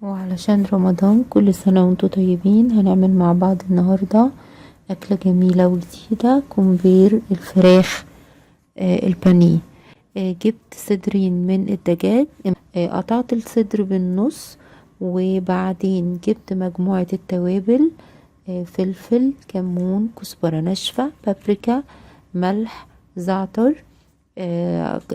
وعلشان رمضان كل سنة وانتم طيبين، هنعمل مع بعض النهاردة أكلة جميلة وجديدة، كومبير الفراخ البانيه. جبت صدرين من الدجاج، قطعت الصدر بالنص، وبعدين جبت مجموعة التوابل، فلفل، كمون، كزبرة ناشفة، بابريكا، ملح، زعتر،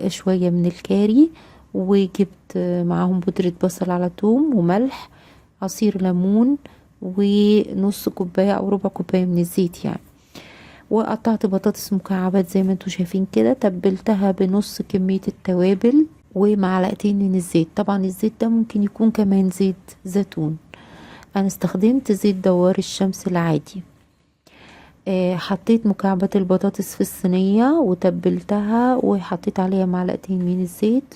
شوية من الكاري، وجبت معاهم بودرة بصل على توم وملح، عصير ليمون، ونص كوباية او ربع كوباية من الزيت يعني. وقطعت بطاطس مكعبات زي ما انتوا شايفين كده، تبلتها بنص كمية التوابل ومعلقتين من الزيت. طبعا الزيت ده ممكن يكون كمان زيت زيتون، انا استخدمت زيت دوار الشمس العادي. حطيت مكعبات البطاطس في الصينية وتبلتها وحطيت عليها معلقتين من الزيت،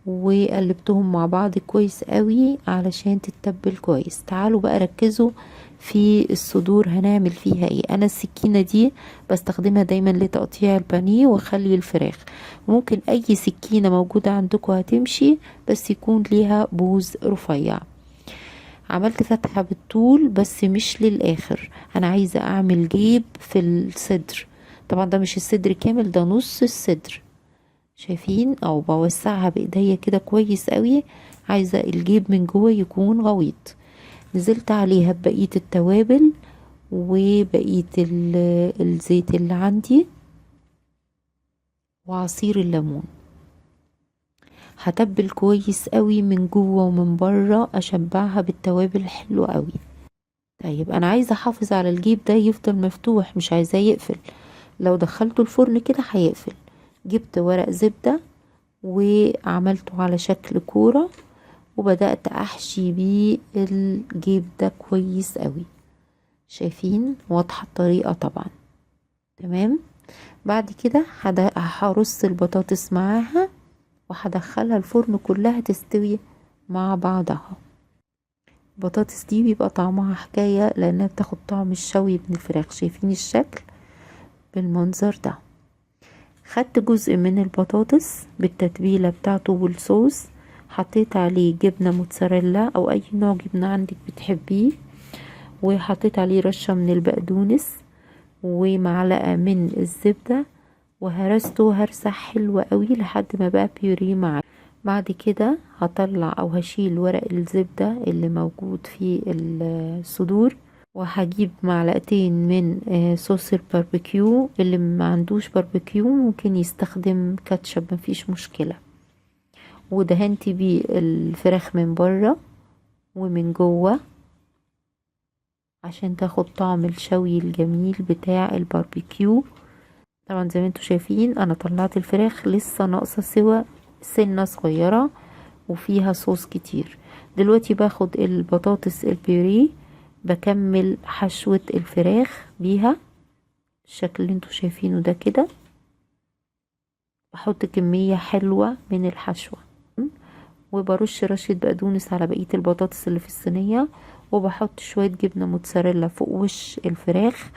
وقلبتهم مع بعض كويس قوي علشان تتبل كويس. تعالوا بقى ركزوا في الصدور هنعمل فيها ايه. انا السكينة دي بستخدمها دايما لتقطيع البانيه وخلي الفراخ، ممكن اي سكينة موجودة عندكم هتمشي، بس يكون ليها بوز رفيع. عملت فتحة بالطول بس مش للاخر، انا عايزة اعمل جيب في الصدر. طبعا ده مش الصدر كامل، ده نص الصدر، شايفين؟ او بوسعها بايديا كده كويس قوي، عايزة الجيب من جوه يكون غويط. نزلت عليها ببقية التوابل وبقية الزيت اللي عندي وعصير الليمون. هتبل كويس قوي من جوه ومن بره، اشبعها بالتوابل حلو قوي. طيب انا عايزه احافظ على الجيب ده يفضل مفتوح، مش عايزاه يقفل، لو دخلته الفرن كده هيقفل. جبت ورق زبده وعملته على شكل كوره، وبدأت احشي بيه الجيب ده كويس قوي. شايفين؟ واضحه الطريقه طبعا. تمام. بعد كده هرص البطاطس معاها وهدخلها الفرن كلها تستوي مع بعضها. البطاطس دي بيبقى طعمها حكاية لانها بتاخد طعم الشوي من الفراخ. شايفين الشكل بالمنظر ده؟ خدت جزء من البطاطس بالتتبيلة بتاعته والصوص، حطيت عليه جبنة موتزاريلا او اي نوع جبنة عندك بتحبيه، وحطيت عليه رشة من البقدونس ومعلقة من الزبدة، وهرسته هرسة حلوة قوي لحد ما بقى بيوريه معايا. بعد كده هطلع او هشيل ورق الزبدة اللي موجود في الصدور، وهجيب معلقتين من صوص الباربيكيو. اللي ما عندوش باربيكيو ممكن يستخدم كاتشب، مفيش مشكلة. ودهنت بيه الفراخ من بره ومن جوه عشان تاخد طعم الشوي الجميل بتاع الباربيكيو. طبعا زي ما انتوا شايفين انا طلعت الفراخ لسه ناقصة سوا سنة صغيرة وفيها صوص كتير. دلوقتي باخد البطاطس البيوريه، بكمل حشوة الفراخ بيها الشكل اللي انتوا شايفينه ده كده. بحط كمية حلوة من الحشوة، وبرش رشة بقدونس على بقية البطاطس اللي في الصينية، وبحط شوية جبنة موتزاريلا فوق وش الفراخ،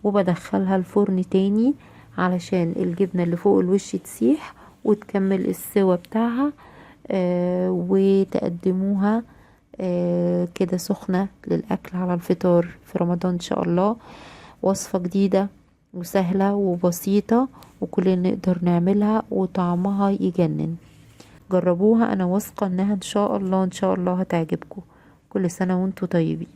وبدخلها الفرن تاني علشان الجبنة اللي فوق الوش تسيح وتكمل السوا بتاعها. وتقدموها كده سخنة للأكل على الفطار في رمضان إن شاء الله. وصفة جديدة وسهلة وبسيطة وكلنا نقدر نعملها وطعمها يجنن. جربوها، أنا واثقة إنها إن شاء الله إن شاء الله هتعجبكم. كل سنة وانتم طيبين.